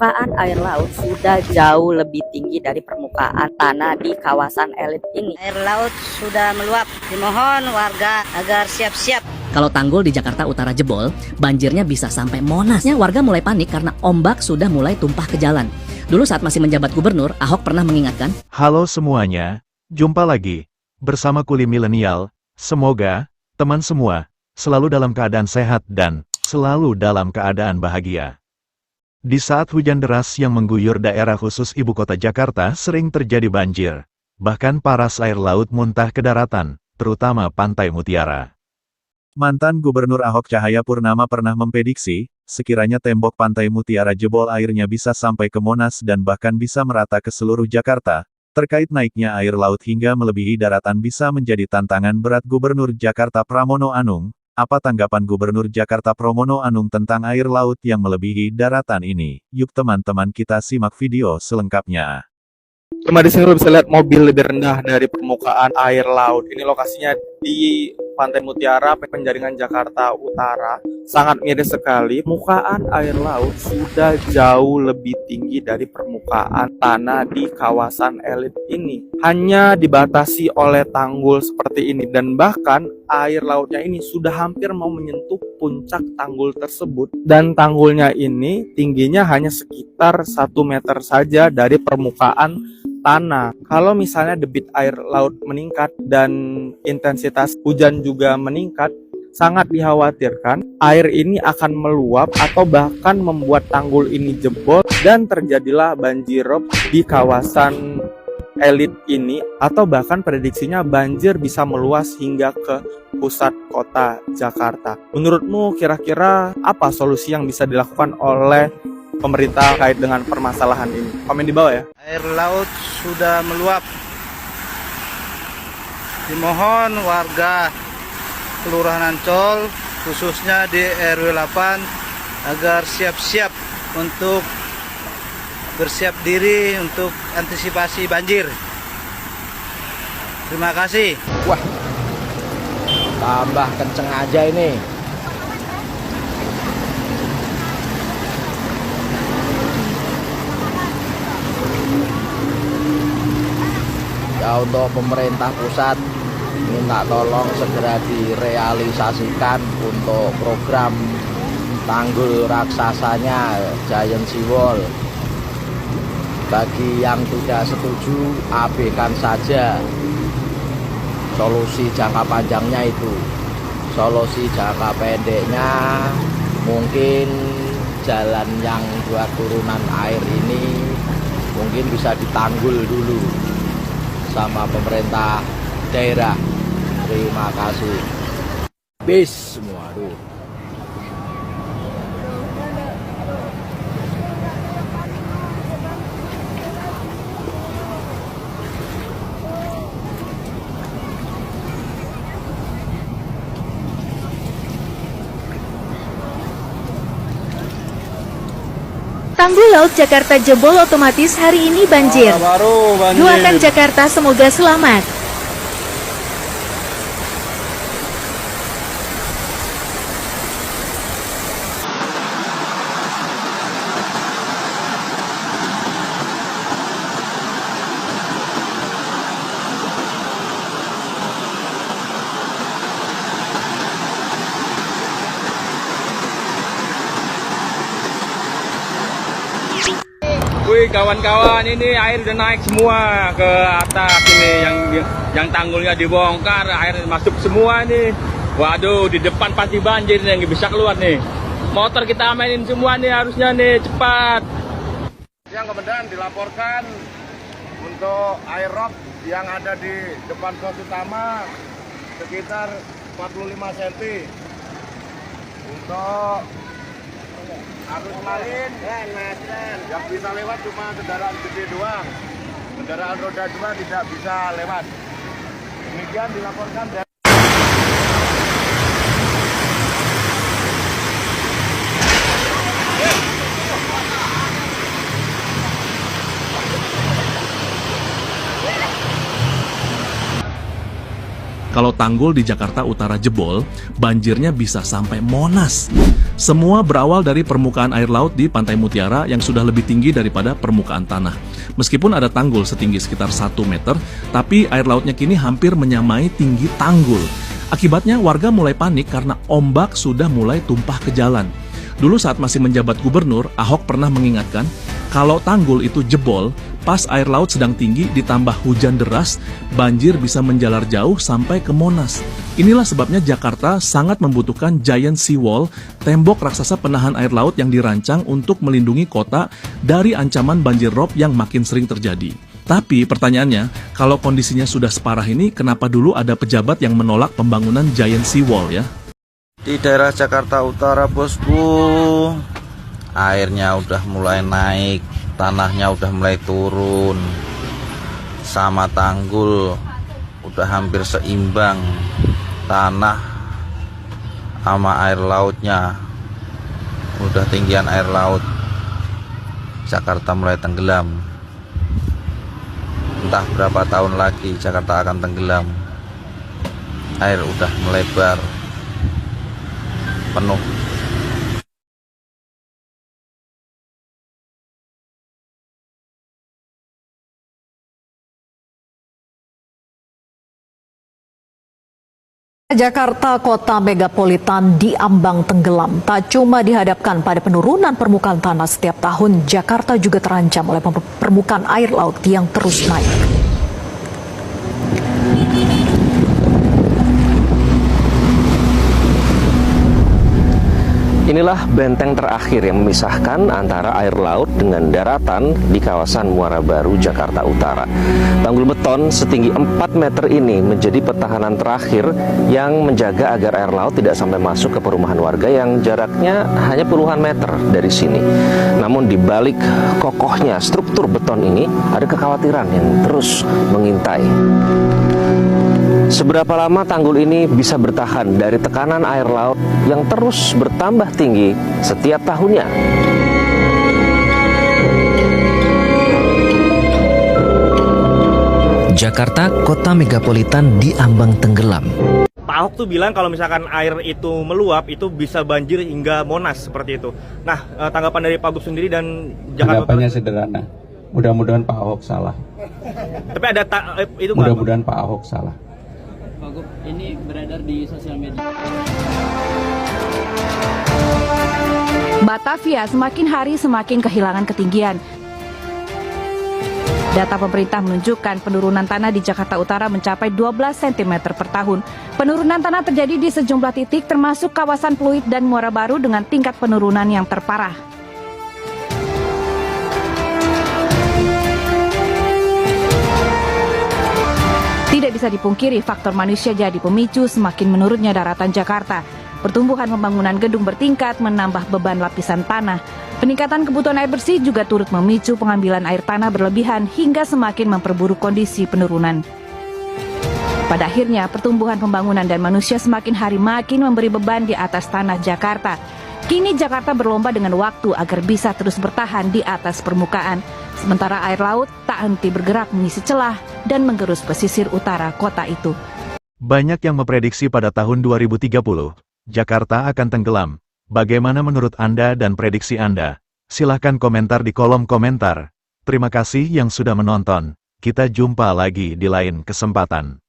Permukaan air laut sudah jauh lebih tinggi dari permukaan tanah di kawasan elit ini. Air laut sudah meluap. Dimohon warga agar siap-siap. Kalau tanggul di Jakarta Utara jebol, banjirnya bisa sampai Monasnya. Warga mulai panik karena ombak sudah mulai tumpah ke jalan. Dulu saat masih menjabat gubernur, Ahok pernah mengingatkan, Halo semuanya, jumpa lagi bersama Kuli Milenial. Semoga teman semua selalu dalam keadaan sehat dan selalu dalam keadaan bahagia. Di saat hujan deras yang mengguyur daerah khusus ibu kota Jakarta sering terjadi banjir. Bahkan paras air laut muntah ke daratan, terutama Pantai Mutiara. Mantan Gubernur Ahok Cahayapurnama pernah memprediksi, sekiranya tembok Pantai Mutiara jebol airnya bisa sampai ke Monas dan bahkan bisa merata ke seluruh Jakarta. Terkait naiknya air laut hingga melebihi daratan bisa menjadi tantangan berat Gubernur Jakarta Pramono Anung. Apa tanggapan Gubernur Jakarta Pramono Anung tentang air laut yang melebihi daratan ini? Yuk teman-teman kita simak video selengkapnya. Cuma di sini lo bisa lihat mobil lebih rendah dari permukaan air laut. Ini lokasinya di Pantai Mutiara, Penjaringan Jakarta Utara. Sangat miris sekali. Permukaan air laut sudah jauh lebih tinggi dari permukaan tanah di kawasan elit ini. Hanya dibatasi oleh tanggul seperti ini. Dan bahkan air lautnya ini sudah hampir mau menyentuh puncak tanggul tersebut. Dan tanggulnya ini tingginya hanya sekitar 1 meter saja dari permukaan tanah. Kalau misalnya debit air laut meningkat dan intensitas hujan juga meningkat, sangat dikhawatirkan air ini akan meluap atau bahkan membuat tanggul ini jebol dan terjadilah banjirop di kawasan elit ini, atau bahkan prediksinya banjir bisa meluas hingga ke pusat kota Jakarta. Menurutmu kira-kira apa solusi yang bisa dilakukan oleh pemerintah terkait dengan permasalahan ini? Komen di bawah ya. Air laut sudah meluap. Dimohon warga Kelurahan Ancol, khususnya di RW 8, agar siap-siap untuk bersiap diri untuk antisipasi banjir. Terima kasih. Wah, tambah kenceng aja ini. Ya, untuk pemerintah pusat minta tolong segera direalisasikan untuk program tanggul raksasanya Giant Seawall. Bagi yang tidak setuju, abaikan saja. Solusi jangka panjangnya itu. Solusi jangka pendeknya mungkin jalan yang buat turunan air ini mungkin bisa ditanggul dulu sama pemerintah daerah. Terima kasih. Bis semua. Aduh. Tanggul laut Jakarta jebol otomatis hari ini banjir. Doakan Jakarta semoga selamat. Wih kawan-kawan, ini air udah naik semua ke atas ini, yang tanggulnya dibongkar, air masuk semua nih. Waduh, di depan pasti banjir nih, nggak bisa keluar nih. Motor kita amainin semua nih, harusnya nih cepat. Yang kemudian dilaporkan untuk air rob yang ada di depan pos utama sekitar 45 cm. Untuk arus lain yang bisa lewat cuma kendaraan gede doang, kendaraan roda 2 tidak bisa lewat. Demikian dilaporkan dari Kalau tanggul di Jakarta Utara jebol, banjirnya bisa sampai Monas. Semua berawal dari permukaan air laut di Pantai Mutiara yang sudah lebih tinggi daripada permukaan tanah. Meskipun ada tanggul setinggi sekitar 1 meter, tapi air lautnya kini hampir menyamai tinggi tanggul. Akibatnya warga mulai panik karena ombak sudah mulai tumpah ke jalan. Dulu saat masih menjabat gubernur, Ahok pernah mengingatkan, kalau tanggul itu jebol, pas air laut sedang tinggi ditambah hujan deras, banjir bisa menjalar jauh sampai ke Monas. Inilah sebabnya Jakarta sangat membutuhkan giant seawall, tembok raksasa penahan air laut yang dirancang untuk melindungi kota dari ancaman banjir rob yang makin sering terjadi. Tapi pertanyaannya, kalau kondisinya sudah separah ini, kenapa dulu ada pejabat yang menolak pembangunan giant seawall ya? Di daerah Jakarta Utara, bosku, airnya udah mulai naik, tanahnya udah mulai turun, sama tanggul udah hampir seimbang, tanah sama air lautnya udah tinggian air laut. Jakarta mulai tenggelam. Entah berapa tahun lagi Jakarta akan tenggelam. Air udah melebar penuh. Jakarta, kota megapolitan diambang tenggelam. Tak cuma dihadapkan pada penurunan permukaan tanah setiap tahun, Jakarta juga terancam oleh permukaan air laut yang terus naik. Inilah benteng terakhir yang memisahkan antara air laut dengan daratan di kawasan Muara Baru, Jakarta Utara. Tanggul beton setinggi 4 meter ini menjadi pertahanan terakhir yang menjaga agar air laut tidak sampai masuk ke perumahan warga yang jaraknya hanya puluhan meter dari sini. Namun di balik kokohnya struktur beton ini ada kekhawatiran yang terus mengintai. Seberapa lama tanggul ini bisa bertahan dari tekanan air laut yang terus bertambah tinggi setiap tahunnya? Jakarta, kota megapolitan diambang tenggelam. Pak Ahok tuh bilang kalau misalkan air itu meluap itu bisa banjir hingga Monas seperti itu. Nah, tanggapan dari Pak Gup sendiri dan Jakarta. Tanggapannya sederhana. Mudah-mudahan Pak Ahok salah. Tapi ada itu mudah-mudahan Pak Ahok salah. Pak Gup, ini beredar di sosial media. Batavia semakin hari semakin kehilangan ketinggian. Data pemerintah menunjukkan penurunan tanah di Jakarta Utara mencapai 12 cm per tahun. Penurunan tanah terjadi di sejumlah titik termasuk kawasan Pluit dan Muara Baru dengan tingkat penurunan yang terparah. Tidak bisa dipungkiri faktor manusia jadi pemicu semakin menurunnya daratan Jakarta. Pertumbuhan pembangunan gedung bertingkat menambah beban lapisan tanah. Peningkatan kebutuhan air bersih juga turut memicu pengambilan air tanah berlebihan hingga semakin memperburuk kondisi penurunan. Pada akhirnya, pertumbuhan pembangunan dan manusia semakin hari makin memberi beban di atas tanah Jakarta. Kini Jakarta berlomba dengan waktu agar bisa terus bertahan di atas permukaan. Sementara air laut tak henti bergerak mengisi celah dan menggerus pesisir utara kota itu. Banyak yang memprediksi pada tahun 2030, Jakarta akan tenggelam. Bagaimana menurut Anda dan prediksi Anda? Silahkan komentar di kolom komentar. Terima kasih yang sudah menonton. Kita jumpa lagi di lain kesempatan.